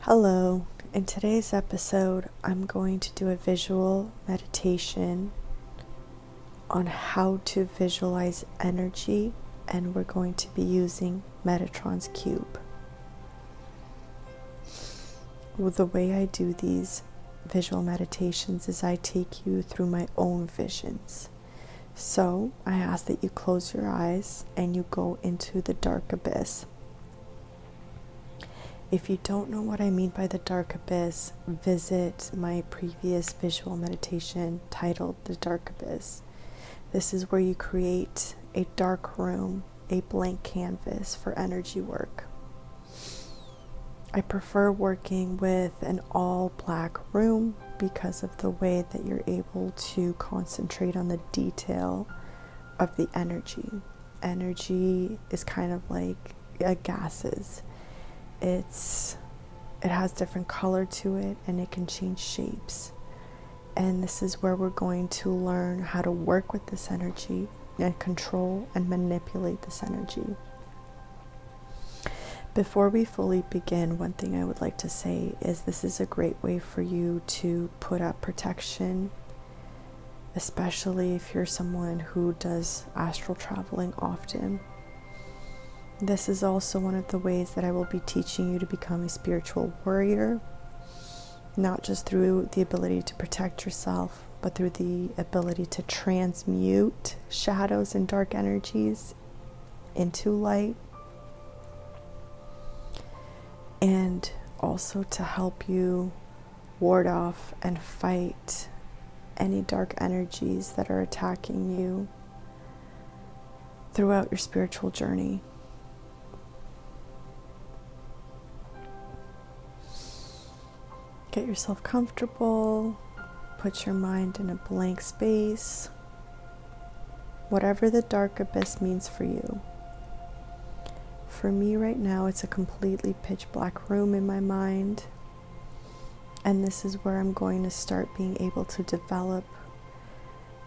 Hello. In today's episode, I'm going to do a visual meditation on how to visualize energy, and we're going to be using Metatron's cube. Well, the way I do these visual meditations is I take you through my own visions. So I ask that you close your eyes and you go into the dark abyss. If you don't know what I mean by the dark abyss, visit my previous visual meditation titled The Dark Abyss. This is where you create a dark room, a blank canvas for energy work. I prefer working with an all black room because of the way that you're able to concentrate on the detail of the energy. Energy is kind of like gases. It has different color to it, and it can change shapes. And this is where we're going to learn how to work with this energy and control and manipulate this energy. Before we fully begin, one thing I would like to say is this is a great way for you to put up protection, especially if you're someone who does astral traveling often. This is also one of the ways that I will be teaching you to become a spiritual warrior, not just through the ability to protect yourself, but through the ability to transmute shadows and dark energies into light, and also to help you ward off and fight any dark energies that are attacking you throughout your spiritual journey. Get yourself comfortable, put your mind in a blank space, whatever the dark abyss means for you. For me right now, it's a completely pitch black room in my mind, and this is where I'm going to start being able to develop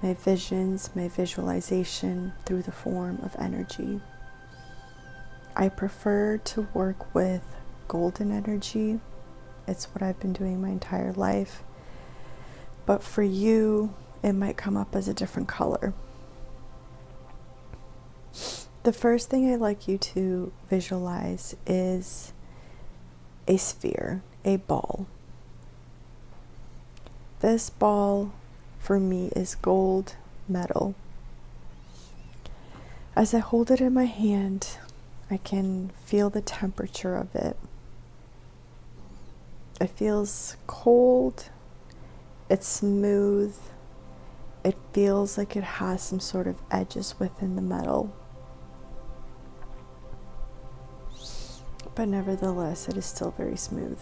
my visions, my visualization through the form of energy. I prefer to work with golden energy. It's what I've been doing my entire life. But for you, it might come up as a different color. The first thing I'd like you to visualize is a sphere, a ball. This ball, for me, is gold metal. As I hold it in my hand, I can feel the temperature of it. It feels cold, it's smooth, it feels like it has some sort of edges within the metal. But nevertheless, it is still very smooth.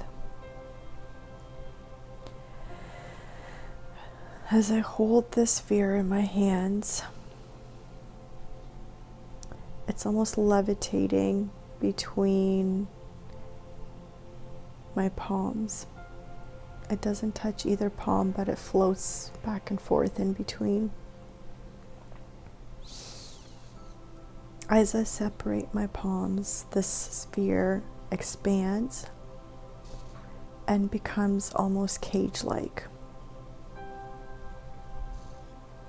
As I hold this sphere in my hands, it's almost levitating between my palms. It doesn't touch either palm, but it floats back and forth in between. As I separate my palms, this sphere expands and becomes almost cage-like.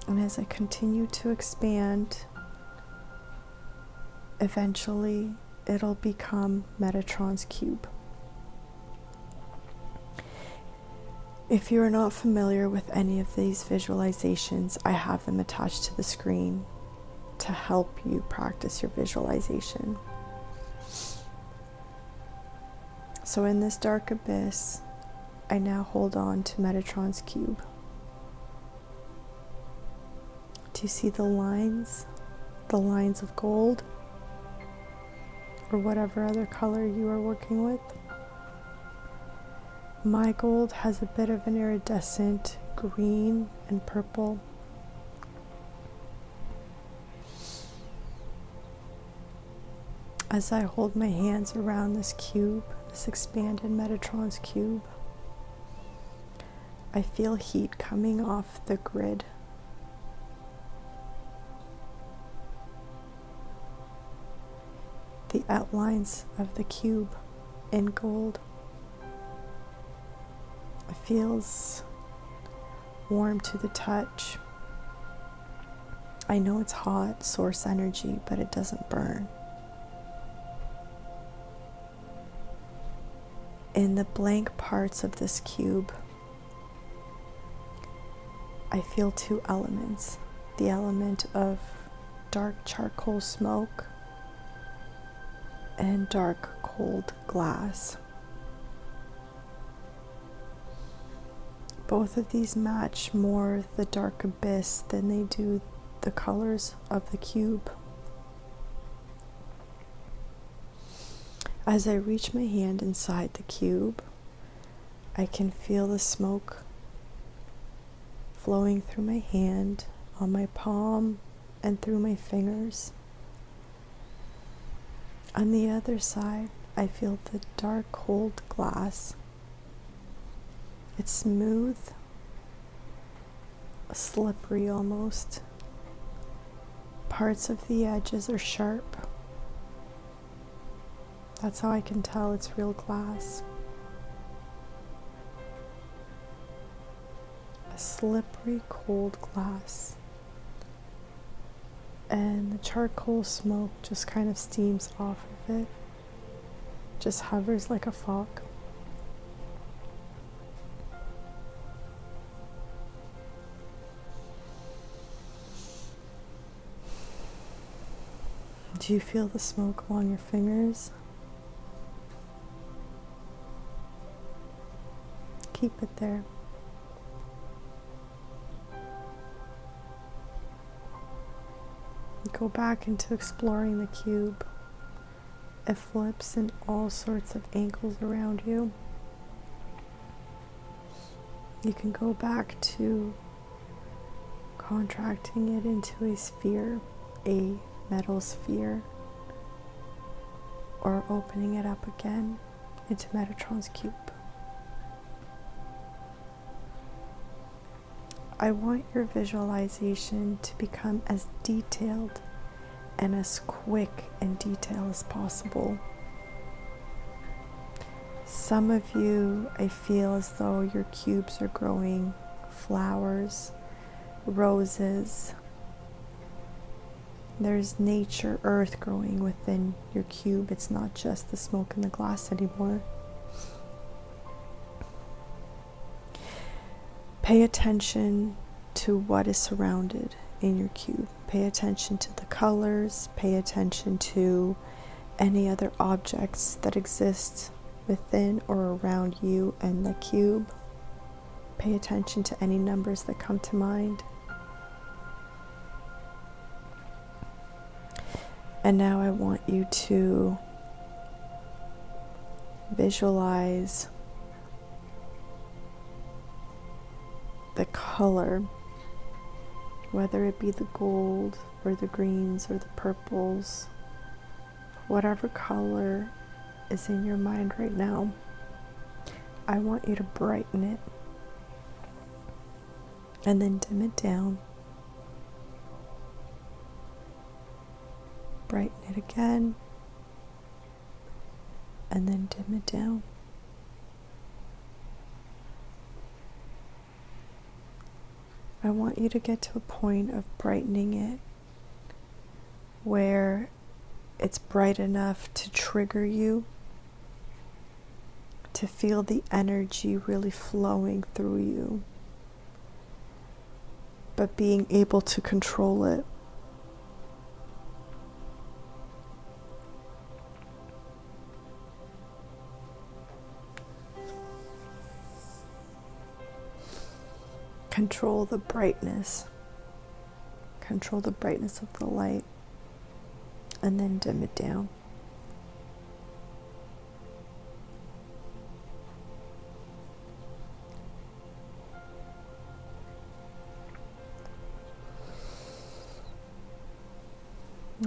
And as I continue to expand, eventually it'll become Metatron's cube. If you are not familiar with any of these visualizations, I have them attached to the screen to help you practice your visualization. So in this dark abyss, I now hold on to Metatron's cube. Do you see the lines? The lines of gold? Or whatever other color you are working with? My gold has a bit of an iridescent green and purple. As I hold my hands around this cube, this expanded Metatron's cube, I feel heat coming off the grid. The outlines of the cube in gold It feels warm to the touch. I know it's hot, source energy, but it doesn't burn. In the blank parts of this cube, I feel two elements. The element of dark charcoal smoke and dark cold glass. Both of these match more the dark abyss than they do the colors of the cube. As I reach my hand inside the cube, I can feel the smoke flowing through my hand, on my palm, and through my fingers. On the other side, I feel the dark, cold glass. It's smooth, slippery almost. Parts of the edges are sharp. That's how I can tell it's real glass. A slippery, cold glass. And the charcoal smoke just kind of steams off of it. Just hovers like a fog. Do you feel the smoke along your fingers? Keep it there. Go back into exploring the cube. It flips in all sorts of angles around you. You can go back to contracting it into a sphere, a metal sphere, or opening it up again into Metatron's cube. I want your visualization to become as detailed and as quick in detail as possible. Some of you, I feel as though your cubes are growing flowers, roses. There's nature, earth growing within your cube. It's not just the smoke and the glass anymore. Pay attention to what is surrounded in your cube. Pay attention to the colors. Pay attention to any other objects that exist within or around you and the cube. Pay attention to any numbers that come to mind. And now I want you to visualize the color, whether it be the gold or the greens or the purples, whatever color is in your mind right now. I want you to brighten it and then dim it down. Brighten it again and then dim it down. I want you to get to a point of brightening it where it's bright enough to trigger you, to feel the energy really flowing through you, but being able to control it. Control the brightness. Control the brightness of the light. And then dim it down.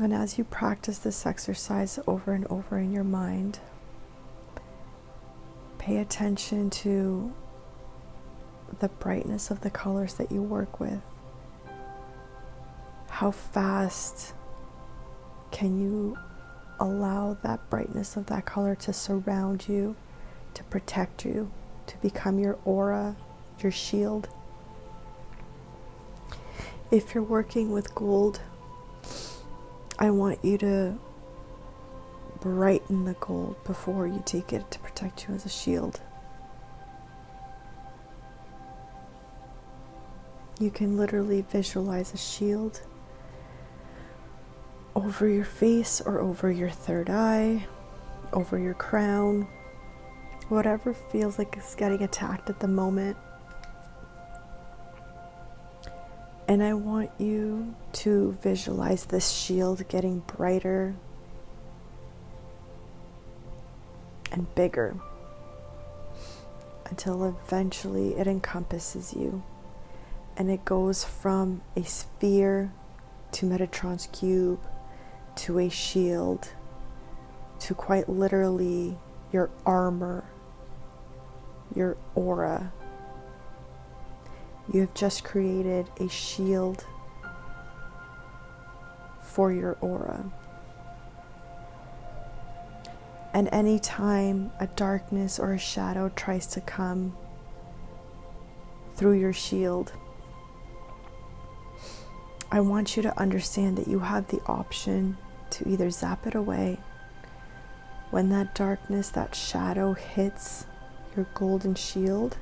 And as you practice this exercise over and over in your mind, pay attention to the brightness of the colors that you work with. How fast can you allow that brightness of that color to surround you, to protect you, to become your aura, your shield. If you're working with gold, I want you to brighten the gold before you take it to protect you as a shield. You can literally visualize a shield over your face or over your third eye, over your crown, whatever feels like it's getting attacked at the moment. And I want you to visualize this shield getting brighter and bigger until eventually it encompasses you. And it goes from a sphere to Metatron's cube to a shield to quite literally your armor, your aura. You have just created a shield for your aura. And anytime a darkness or a shadow tries to come through your shield, I want you to understand that you have the option to either zap it away when that darkness, that shadow hits your golden shield.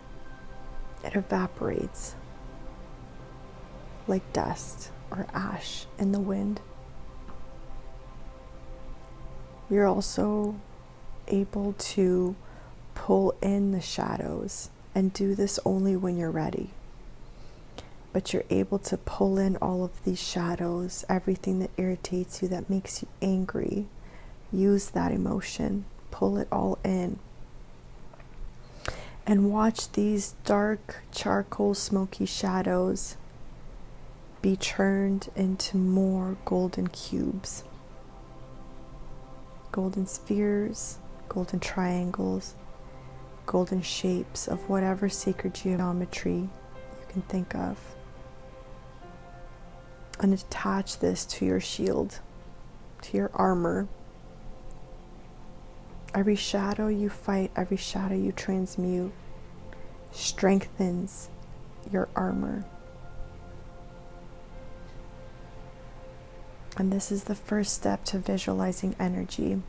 It evaporates like dust or ash in the wind. You're also able to pull in the shadows, and do this only when you're ready. But you're able to pull in all of these shadows, everything that irritates you, that makes you angry. Use that emotion, pull it all in. And watch these dark charcoal smoky shadows be turned into more golden cubes, golden spheres, golden triangles, golden shapes of whatever sacred geometry you can think of. And attach this to your shield, to your armor. Every shadow you fight, every shadow you transmute, strengthens your armor. And this is the first step to visualizing energy.